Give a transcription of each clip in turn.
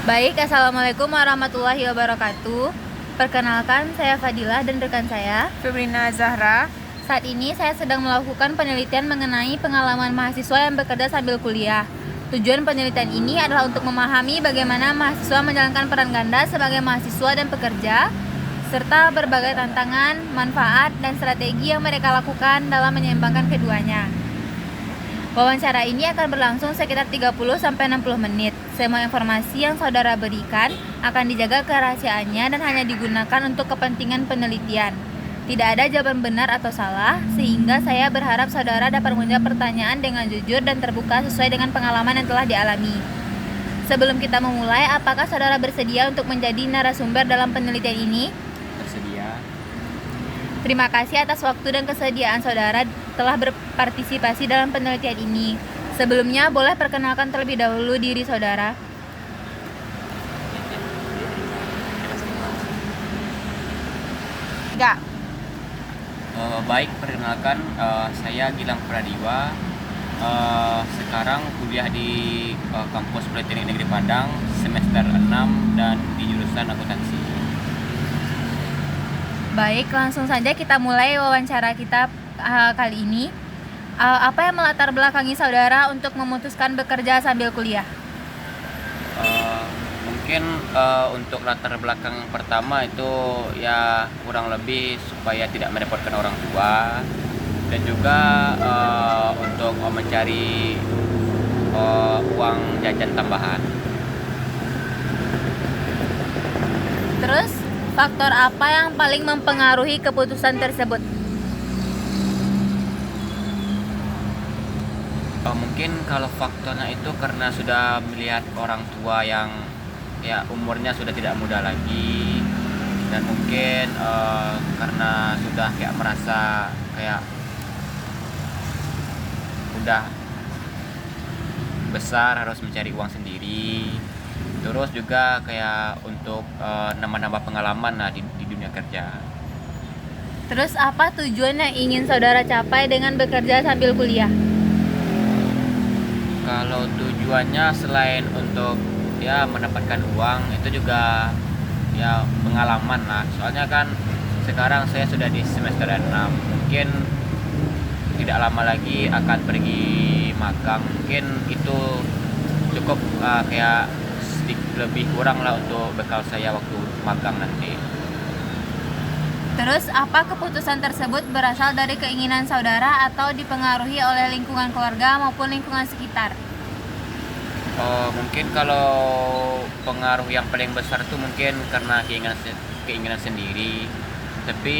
Baik, Assalamualaikum warahmatullahi wabarakatuh. Perkenalkan, saya Fadilah dan rekan saya. Febrina Zahra. Saat ini saya sedang melakukan penelitian mengenai pengalaman mahasiswa yang bekerja sambil kuliah. Tujuan penelitian ini adalah untuk memahami bagaimana mahasiswa menjalankan peran ganda sebagai mahasiswa dan pekerja, serta berbagai tantangan, manfaat, dan strategi yang mereka lakukan dalam menyeimbangkan keduanya. Wawancara ini akan berlangsung sekitar 30-60 menit. Semua informasi yang saudara berikan akan dijaga kerahasiaannya dan hanya digunakan untuk kepentingan penelitian. Tidak ada jawaban benar atau salah, sehingga saya berharap saudara dapat menjawab pertanyaan dengan jujur dan terbuka sesuai dengan pengalaman yang telah dialami. Sebelum kita memulai, apakah saudara bersedia untuk menjadi narasumber dalam penelitian ini? Bersedia. Terima kasih atas waktu dan kesediaan saudara telah berpartisipasi dalam penelitian ini. Sebelumnya, boleh perkenalkan terlebih dahulu diri saudara. Enggak. Baik, perkenalkan, saya Gilang Pradiwa. Sekarang kuliah di kampus Politeknik Negeri Padang semester 6 dan di jurusan akuntansi. Baik, langsung saja kita mulai wawancara kita kali ini. Apa yang melatar belakangi saudara untuk memutuskan bekerja sambil kuliah? Mungkin untuk latar belakang pertama itu ya kurang lebih supaya tidak merepotkan orang tua, dan juga untuk mencari uang jajan tambahan. Terus, faktor apa yang paling mempengaruhi keputusan tersebut? Mungkin kalau faktornya itu karena sudah melihat orang tua yang ya umurnya sudah tidak muda lagi, dan mungkin karena sudah kayak merasa kayak udah besar harus mencari uang sendiri. Terus juga kayak untuk nambah-nambah pengalaman lah di dunia kerja. Terus, apa tujuan yang ingin saudara capai dengan bekerja sambil kuliah? Kalau tujuannya selain untuk ya mendapatkan uang, itu juga ya pengalaman lah. Soalnya kan sekarang saya sudah di semester 6, mungkin tidak lama lagi akan pergi magang. Mungkin itu cukup kayak sedikit lebih kurang lah untuk bekal saya waktu magang nanti. Terus, apa keputusan tersebut berasal dari keinginan saudara atau dipengaruhi oleh lingkungan keluarga maupun lingkungan sekitar? Mungkin kalau pengaruh yang paling besar itu mungkin karena keinginan sendiri. Tapi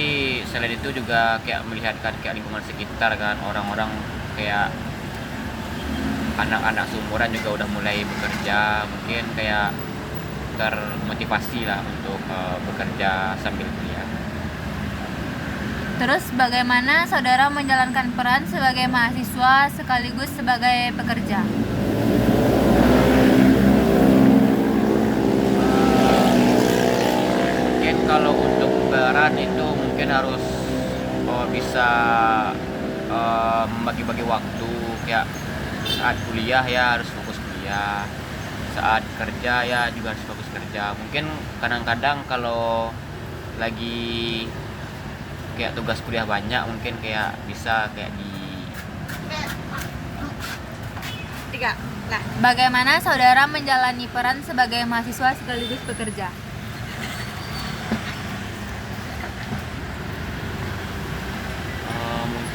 selain itu juga kayak melihat kan kayak lingkungan sekitar kan, orang-orang kayak anak-anak seumuran juga udah mulai bekerja, mungkin kayak termotivasi lah untuk bekerja sambil kuliah. Terus, bagaimana saudara menjalankan peran sebagai mahasiswa sekaligus sebagai pekerja? Mungkin kalau untuk peran itu mungkin harus bisa membagi-bagi waktu, kayak saat kuliah ya harus fokus kuliah, saat kerja ya juga harus fokus kerja. Mungkin kadang-kadang kalau lagi kayak tugas kuliah banyak, mungkin kayak bisa kayak di Tiga. Nah, Bagaimana saudara menjalani peran sebagai mahasiswa sekaligus pekerja?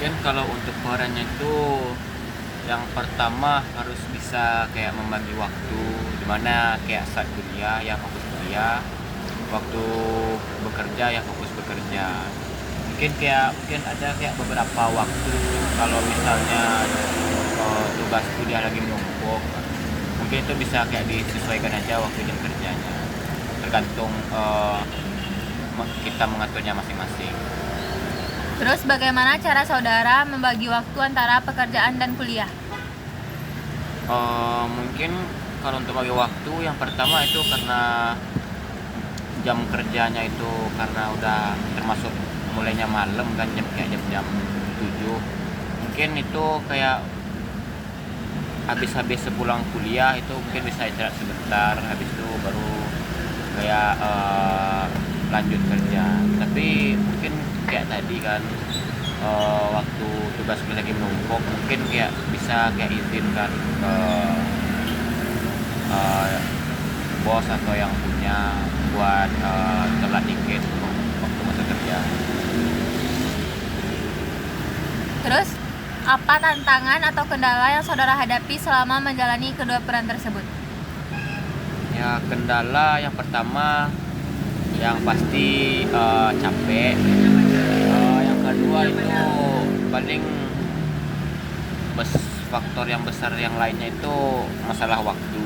mungkin kalau untuk perannya itu yang pertama harus bisa kayak membagi waktu, dimana kayak saat kuliah ya fokus kuliah, waktu bekerja ya fokus bekerja. Mungkin ada kayak beberapa waktu kalau misalnya tugas kuliah lagi menumpuk, mungkin itu bisa kayak disesuaikan aja waktu jam kerjanya, tergantung kita mengaturnya masing-masing. Terus, bagaimana cara saudara membagi waktu antara pekerjaan dan kuliah? Mungkin kalau untuk bagi waktu, yang pertama itu karena jam kerjanya itu karena udah termasuk mulainya malam kan, jam 7, mungkin itu kayak habis sepulang kuliah itu mungkin bisa istirahat sebentar, habis itu baru kayak lanjut kerja. Tapi mungkin kayak tadi kan waktu tugas lagi menumpuk, mungkin kayak bisa kayak izin kan ke eh, bos atau yang punya buat telat dikit waktu masa kerja. Terus, apa tantangan atau kendala yang saudara hadapi selama menjalani kedua peran tersebut? Ya, kendala yang pertama yang pasti capek. Yang kedua itu paling faktor yang besar yang lainnya itu masalah waktu.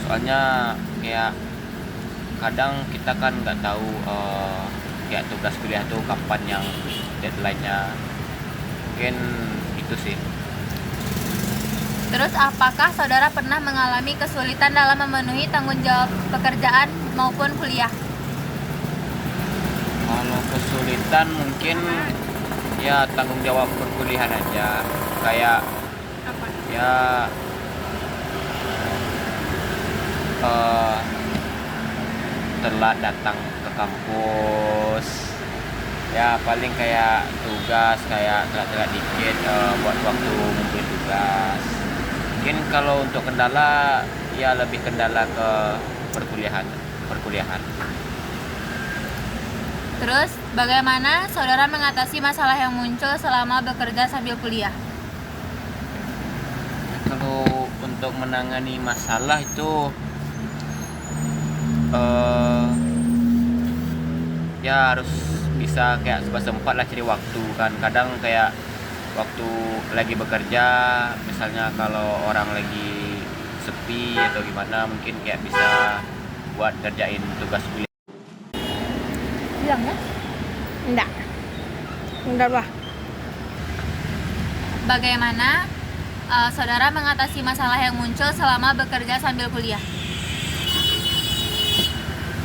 Soalnya kayak kadang kita kan nggak tahu kayak tugas kuliah tuh kapan yang deadline-nya. Mungkin itu sih. Terus, apakah saudara pernah mengalami kesulitan dalam memenuhi tanggung jawab pekerjaan maupun kuliah? Kalau kesulitan mungkin ya tanggung jawab perkuliahan aja, kayak Apa? ya telat datang ke kampus, ya paling kayak tugas kayak telat-telat dikit buat waktu ngumpulin tugas. Mungkin kalau untuk kendala ya lebih kendala ke perkuliahan. Terus, bagaimana saudara mengatasi masalah yang muncul selama bekerja sambil kuliah? Kalau untuk menangani masalah itu ya harus bisa kayak sempat lah cari waktu kan. Kadang kayak waktu lagi bekerja, misalnya kalau orang lagi sepi atau gimana, mungkin kayak bisa buat kerjain tugas kuliah. Bilang ya. Enggak lah. Bagaimana saudara mengatasi masalah yang muncul selama bekerja sambil kuliah?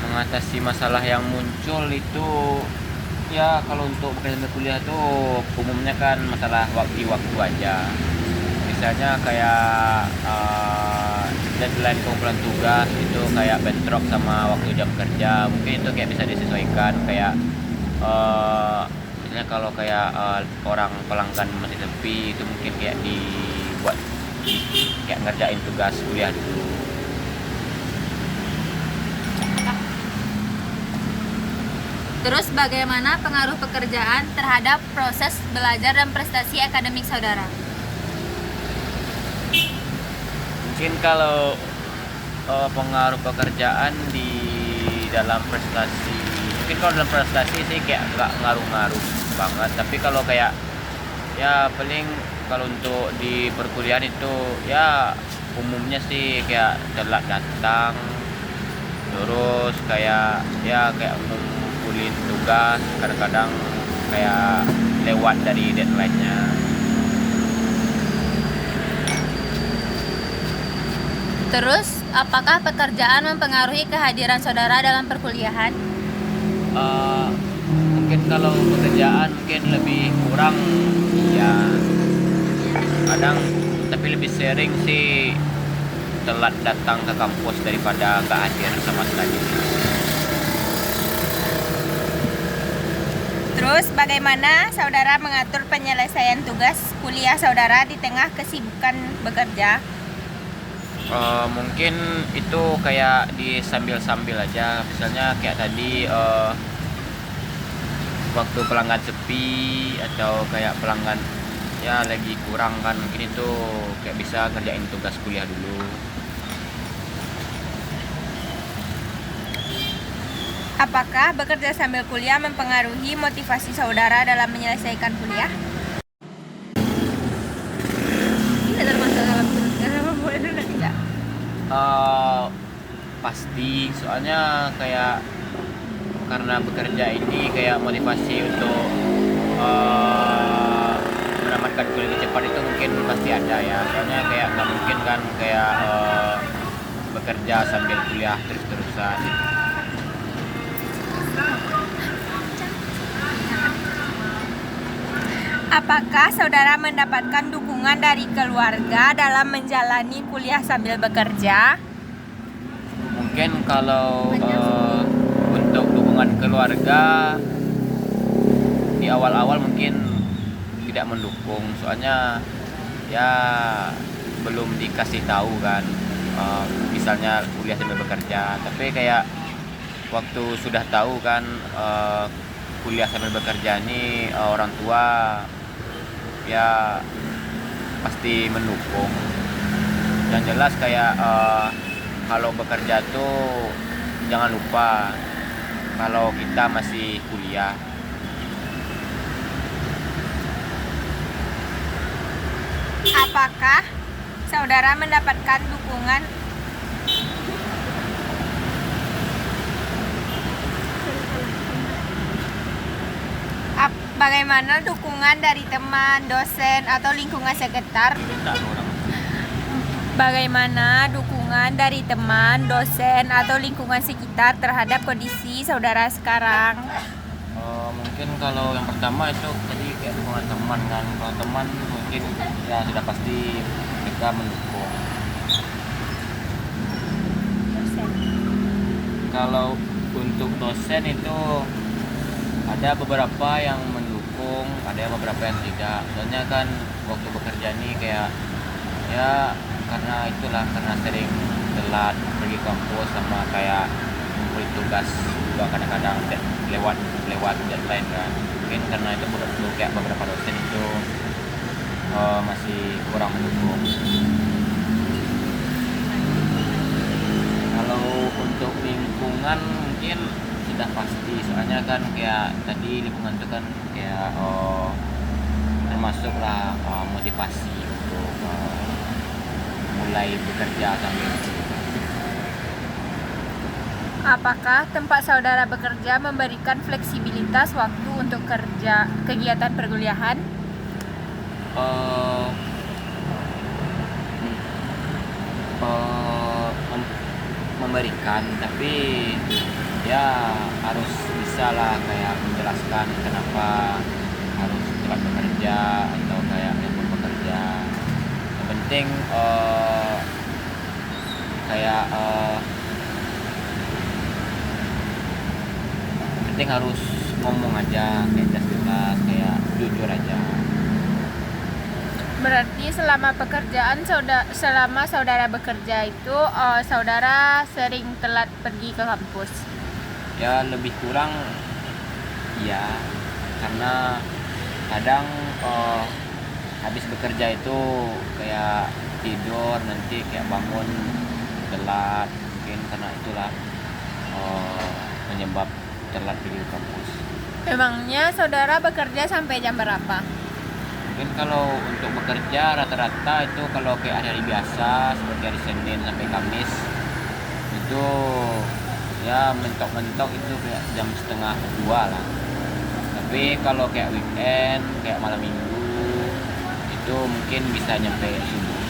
Mengatasi masalah yang muncul itu ya kalau untuk bekerja sambil kuliah tuh umumnya kan masalah waktu aja. Misalnya kayak deadline pengumpulan tugas itu kayak bentrok sama waktu jam kerja, mungkin itu kayak bisa disesuaikan. Kayak misalnya kalau kayak orang pelanggan masih sepi, itu mungkin kayak dibuat kayak ngerjain tugas kuliah dulu. Terus, bagaimana pengaruh pekerjaan terhadap proses belajar dan prestasi akademik saudara? Mungkin kalau pengaruh pekerjaan di dalam prestasi, mungkin kalau dalam prestasi sih kayak nggak ngaruh-ngaruh banget. Tapi kalau kayak ya paling kalau untuk di perkuliahan itu ya umumnya sih kayak telat datang, terus kayak ya kayak ngumpulin tugas, kadang-kadang kayak lewat dari deadline-nya. Terus, apakah pekerjaan mempengaruhi kehadiran saudara dalam perkuliahan? Mungkin kalau pekerjaan mungkin lebih kurang, ya kadang, tapi lebih sering sih telat datang ke kampus daripada nggak hadir sama sekali. Terus bagaimana saudara mengatur penyelesaian tugas kuliah saudara di tengah kesibukan bekerja? Mungkin itu kayak di sambil-sambil aja, misalnya kayak tadi waktu pelanggan sepi atau kayak pelanggan ya lagi kurang kan, mungkin itu kayak bisa ngerjain tugas kuliah dulu. Apakah bekerja sambil kuliah mempengaruhi motivasi saudara dalam menyelesaikan kuliah? Tidak termasuk dalam Tidak. Pasti, soalnya kayak karena bekerja ini kayak motivasi untuk menamatkan kuliah lebih cepat itu mungkin pasti ada ya. Soalnya kayak nggak mungkin kan kayak bekerja sambil kuliah terus-terusan. Apakah saudara mendapatkan dukungan dari keluarga dalam menjalani kuliah sambil bekerja? Mungkin kalau untuk dukungan keluarga di awal-awal mungkin tidak mendukung, soalnya ya belum dikasih tahu kan, misalnya kuliah sambil bekerja. Tapi kayak waktu sudah tahu kan kuliah sambil bekerja ini, orang tua ya pasti mendukung. Yang jelas kayak kalau bekerja tuh jangan lupa kalau kita masih kuliah. Apakah saudara mendapatkan dukungan bagaimana dukungan dari teman, dosen, atau lingkungan sekitar? Bagaimana dukungan dari teman, dosen, atau lingkungan sekitar terhadap kondisi saudara sekarang? Mungkin kalau yang pertama itu tadi kayak dukungan teman kan. Kalau teman mungkin ya sudah pasti mereka mendukung. Kalau untuk dosen itu ada beberapa yang mendukung, ada beberapa yang tidak. Soalnya kan waktu bekerja nih kayak ya karena itulah, karena sering telat pergi kampus sama kayak ngumpul tugas juga kadang-kadang lewat deadline kan. Mungkin karena itu kayak beberapa dosen itu masih kurang mendukung. Kalau untuk lingkungan mungkin sudah pasti, soalnya kan kayak tadi lingkungan itu kan kayak termasuklah motivasi untuk mulai bekerja sambil. Apakah tempat saudara bekerja memberikan fleksibilitas waktu untuk kegiatan perkuliahan? Memberikan, tapi ya harus bisa lah kayak menjelaskan kenapa harus telat bekerja atau kayak libur bekerja. Yang penting kayak penting harus ngomong aja kayak jelas, kayak jujur aja. Berarti selama saudara bekerja itu saudara sering telat pergi ke kampus. Ya lebih kurang ya, karena kadang habis bekerja itu kayak tidur, nanti kayak bangun telat, mungkin karena itulah penyebab telat pergi ke kampus. Memangnya saudara bekerja sampai jam berapa? Mungkin kalau untuk bekerja rata-rata itu kalau kayak hari biasa seperti hari Senin sampai Kamis itu ya mentok-mentok itu kayak jam 1:30 lah. Tapi kalau kayak weekend, kayak malam minggu itu mungkin bisa nyampe subuh.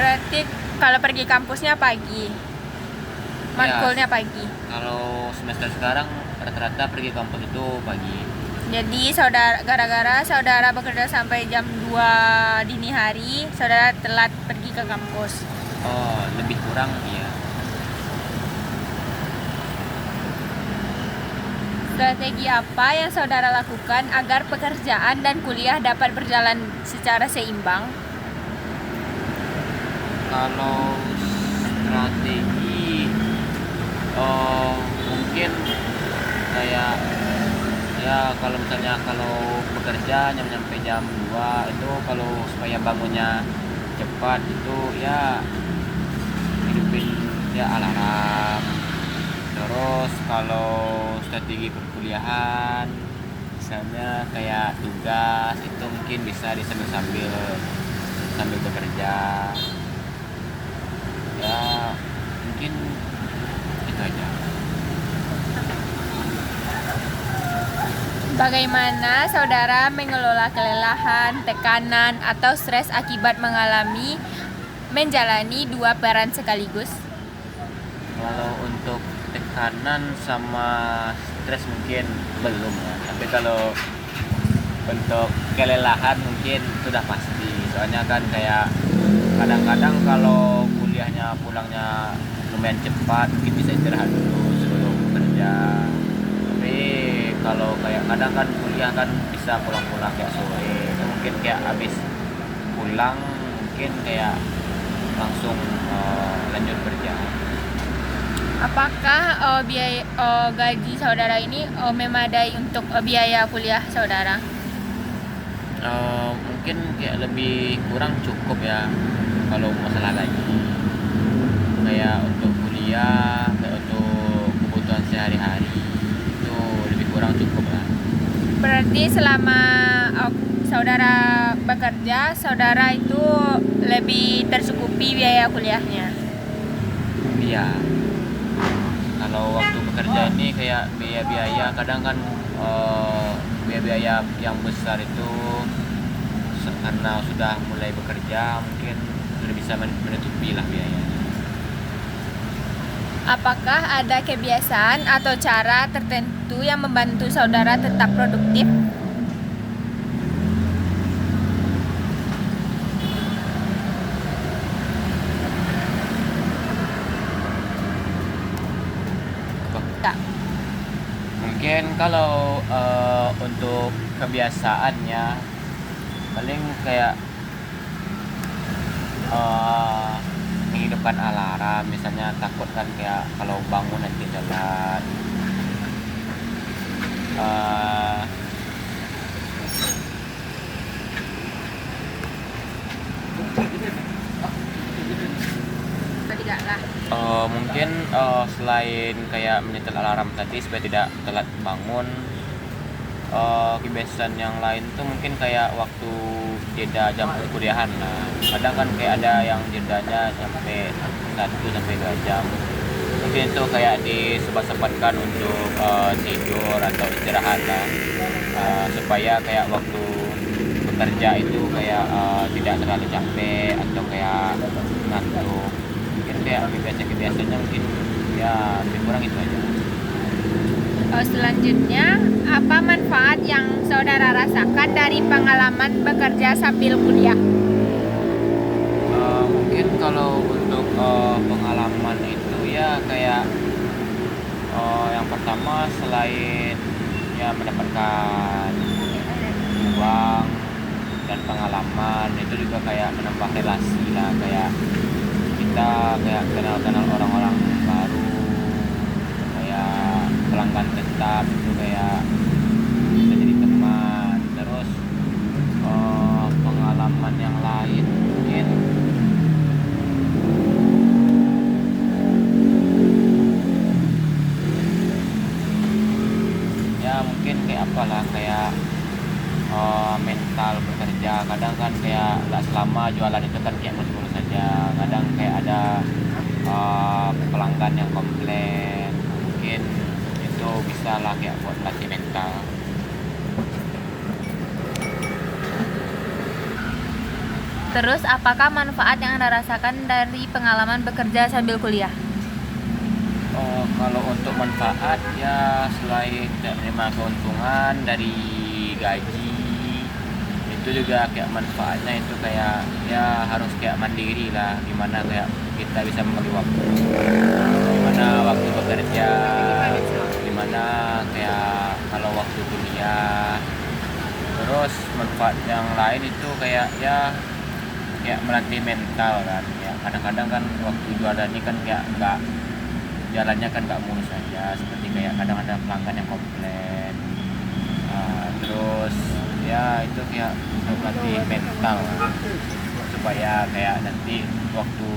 Berarti kalau pergi kampusnya pagi, matkulnya pagi. Kalau semester sekarang rata-rata pergi kampus itu pagi. Jadi gara-gara saudara bekerja sampai jam 2 dini hari, saudara telat pergi ke kampus. Oh, lebih kurang iya. Strategi apa yang saudara lakukan agar pekerjaan dan kuliah dapat berjalan secara seimbang? Kalau strategi mungkin kayak ya kalau misalnya kalau bekerja nyampe jam 2 itu, kalau supaya bangunnya cepat itu ya hidupin ya alarm. Terus kalau strategi perkuliahan misalnya kayak tugas itu mungkin bisa sambil bekerja. Ya mungkin itu aja. Bagaimana saudara mengelola kelelahan, tekanan, atau stres akibat menjalani dua peran sekaligus? Kalau untuk tekanan sama stres mungkin belum ya. Tapi kalau untuk kelelahan mungkin sudah pasti, soalnya kan kayak kadang-kadang kalau kuliahnya pulangnya lumayan cepat mungkin bisa istirahat dulu sebelum kerja. Tapi kalau kayak kadang kan kuliah kan bisa pulang-pulang kayak sore, itu mungkin kayak habis pulang mungkin kayak langsung lanjut kerja. Apakah biaya gaji saudara ini memadai untuk biaya kuliah saudara? Mungkin kayak lebih kurang cukup ya kalau masalah gaji, kayak untuk kuliah, kayak untuk kebutuhan sehari-hari itu lebih kurang cukup lah. Berarti selama saudara bekerja, saudara itu lebih tercukupi biaya kuliahnya. Iya, kalau waktu bekerja ini kayak biaya-biaya kadang kan biaya-biaya yang besar itu karena sudah mulai bekerja mungkin sudah bisa menutupi lah biayanya. Apakah ada kebiasaan atau cara tertentu yang membantu saudara tetap produktif? Tak. Mungkin kalau untuk kebiasaannya paling kayak menghidupkan alarm, misalnya takut kan kayak kalau bangun nanti telat. Tidaklah. Mungkin selain kayak menyetel alarm tadi supaya tidak telat bangun, kebiasaan yang lain tuh mungkin kayak waktu jeda jam perkuliahan lah. Kadang kan kayak ada yang jedanya sampai 1 sampai 2 jam. Mungkin itu kayak disebut-sebutkan untuk tidur atau istirahat lah, supaya kayak waktu bekerja itu kayak tidak terlalu capek atau kayak ngantuk. Mungkin kayak kebiasaan-kebiasaannya mungkin ya lebih kurang itu aja. Selanjutnya, apa manfaat yang saudara rasakan dari pengalaman bekerja sambil kuliah? Mungkin kalau untuk pengalaman itu ya kayak yang pertama selain ya mendapatkan uang dan pengalaman, itu juga kayak menambah relasi lah, kayak kita kayak kenal-kenal orang-orang baru, kayak pelanggan tetap itu kayak bisa jadi teman. Terus pengalaman yang lain mungkin ya mungkin kayak apalah kayak mental bekerja. Kadang kan kayak nggak selama jualan itu kan kayak mulus-mulus saja, kadang kayak ada pelanggan yang komplain, mungkin itu bisa lah kayak buat latih mental. Terus apakah manfaat yang Anda rasakan dari pengalaman bekerja sambil kuliah? Kalau untuk manfaat ya selain tidak menerima keuntungan dari gaji, itu juga kayak manfaatnya itu kayak ya harus kayak mandiri lah, gimana kayak kita bisa membagi waktu, gimana waktu bekerja, gimana kayak kalau waktu kuliah. Terus manfaat yang lain itu kayak ya kayak melatih mental kan, ya kadang-kadang kan waktu jualan ini kan kayak nggak jalannya kan nggak mulus aja, seperti kayak kadang ada pelanggan yang komplain. Terus ya itu kayak untuk melatih mental supaya kayak nanti waktu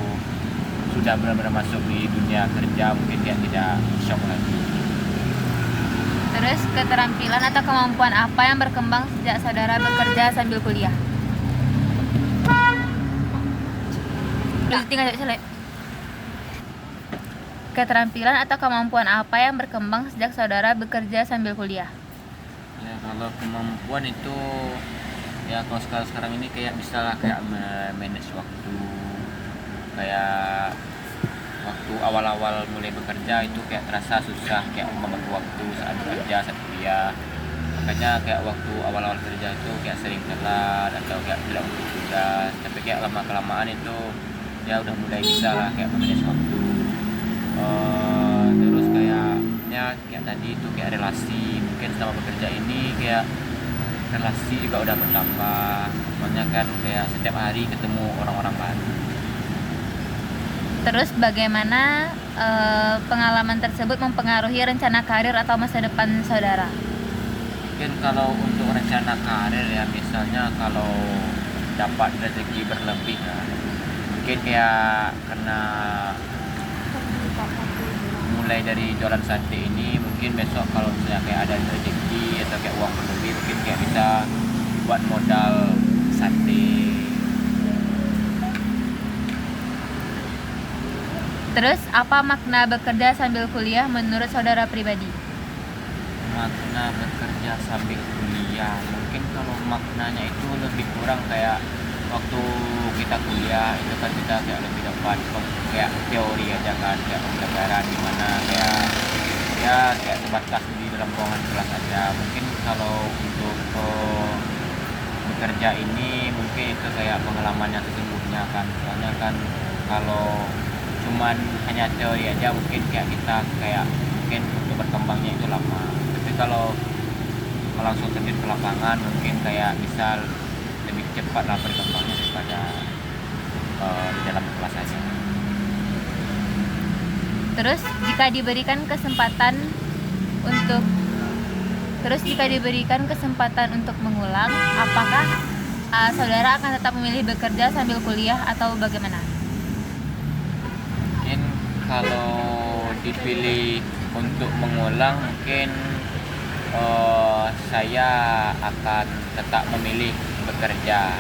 sudah benar-benar masuk di dunia kerja mungkin kayak tidak shock lagi. Terus keterampilan atau kemampuan apa yang berkembang sejak saudara bekerja sambil kuliah? Tinggal selesai. Keterampilan atau kemampuan apa yang berkembang sejak saudara bekerja sambil kuliah? Ya kalau kemampuan itu ya kalau sekarang ini kayak bisa lah kayak manage waktu, kayak waktu awal-awal mulai bekerja itu kayak terasa susah kayak membagi waktu saat bekerja saat kuliah. makanya kayak waktu awal-awal kerja itu kayak sering telat atau kayak tidak untuk tugas, tapi kayak lama-kelamaan itu ya udah mulai bisa lah kayak memanage waktu. Terus kayaknya kayak tadi itu kayak relasi, mungkin selama bekerja ini kayak relasi juga udah bertambah, makanya kan kayak setiap hari ketemu orang-orang baru. Terus bagaimana pengalaman tersebut mempengaruhi rencana karir atau masa depan saudara? Mungkin kalau untuk rencana karir ya, misalnya kalau dapat rezeki berlebih ya, mungkin kayak karena mulai dari jualan sate ini, mungkin besok kalau misalnya kayak ada rezeki atau kayak uang berlebih, mungkin kayak bisa buat modal sate. Terus apa makna bekerja sambil kuliah menurut saudara pribadi? Makna bekerja sambil kuliah, mungkin kalau maknanya itu lebih kurang kayak waktu kita kuliah itu kan kita kayak lebih dapat kayak teori aja kan, kayak pembelajaran dimana kayak ya kayak sebatas di dalam ruangan kelas aja. Mungkin kalau untuk bekerja ini mungkin itu kayak pengalaman yang sesungguhnya kan, soalnya kan kalau cuman hanya teori aja mungkin kayak kita kayak mungkin untuk berkembangnya itu lama, tapi kalau langsung terjun ke lapangan mungkin kayak bisa lebih cepat lah berkembangnya daripada di dalam kelas aja. Terus jika diberikan kesempatan untuk mengulang, apakah saudara akan tetap memilih bekerja sambil kuliah atau bagaimana? Mungkin kalau dipilih untuk mengulang, mungkin saya akan tetap memilih bekerja.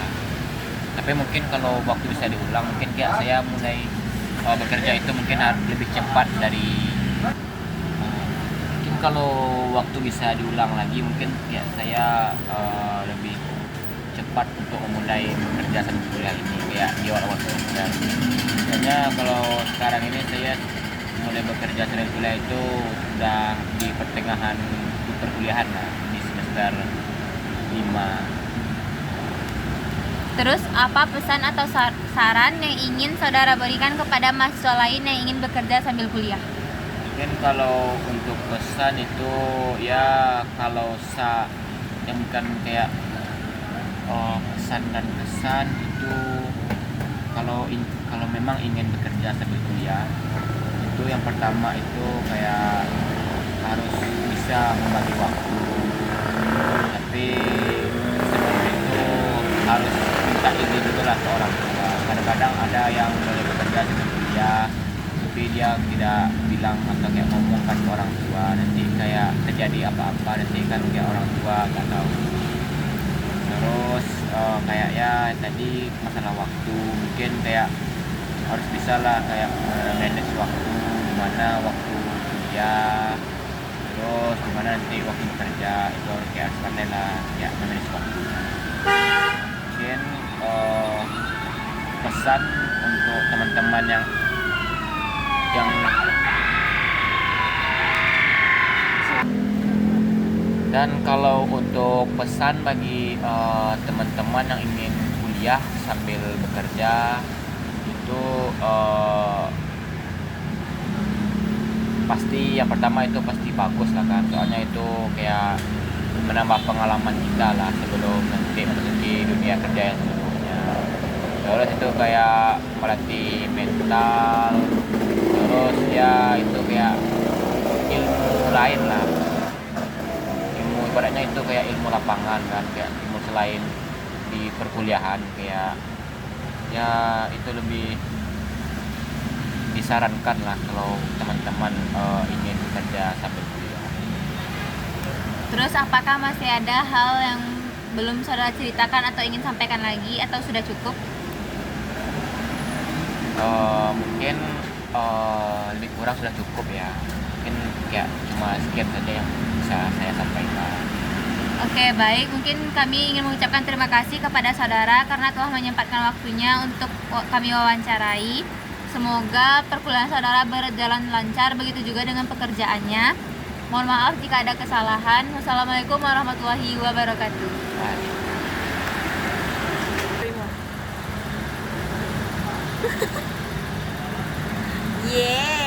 Tapi mungkin kalau waktu bisa diulang, mungkin kayak saya mulai bekerja itu mungkin lebih cepat dari mungkin kalau waktu bisa diulang lagi, mungkin kayak saya lebih cepat untuk memulai bekerja sambil kuliah ini kayak di awal-awal semester. Biasanya kalau sekarang ini saya mulai bekerja sambil kuliah itu sudah di pertengahan perkuliahan lah, di semester 5. Terus apa pesan atau saran yang ingin saudara berikan kepada mahasiswa lain yang ingin bekerja sambil kuliah? Mungkin kalau untuk pesan itu ya kalau yang bukan kayak pesan dan kesan itu kalau memang ingin bekerja sambil kuliah itu yang pertama itu kayak harus bisa membagi waktu, tapi sebelum itu harus minta izin dulu lah ke orang tua. Kadang-kadang ada yang boleh bekerja sambil kuliah tapi dia tidak bilang atau kayak ngomong kan ke orang tua, nanti kayak terjadi apa-apa nanti kan kayak orang tua nggak tahu. Terus kayak ya tadi masalah waktu, mungkin kayak harus bisa lah kayak manage waktu, dimana waktu kuliah terus gimana nanti waktu bekerja itu harus kayak pandai lah ya manage waktu. Mungkin pesan untuk teman-teman yang dan kalau untuk pesan bagi teman-teman yang ingin kuliah sambil bekerja itu pasti yang pertama itu pasti bagus lah kan, soalnya itu kayak menambah pengalaman kita lah sebelum nanti memasuki dunia kerja yang sebelumnya. Terus itu kayak melatih mental, terus ya itu kayak ilmu lain lah, ilmu ibaratnya itu kayak ilmu lapangan kan, kayak ilmu selain di perkuliahan, kayak ya itu lebih disarankan lah kalau teman-teman ingin bekerja sambil kuliah. Terus apakah masih ada hal yang belum saudara ceritakan atau ingin sampaikan lagi atau sudah cukup? Mungkin lebih kurang sudah cukup ya, mungkin kayak cuma sekian saja yang bisa saya sampaikan. Oke, baik. Mungkin kami ingin mengucapkan terima kasih kepada saudara karena telah menyempatkan waktunya untuk kami wawancarai. Semoga perkuliahan saudara berjalan lancar, begitu juga dengan pekerjaannya. Mohon maaf jika ada kesalahan. Wassalamualaikum warahmatullahi wabarakatuh. Yeay.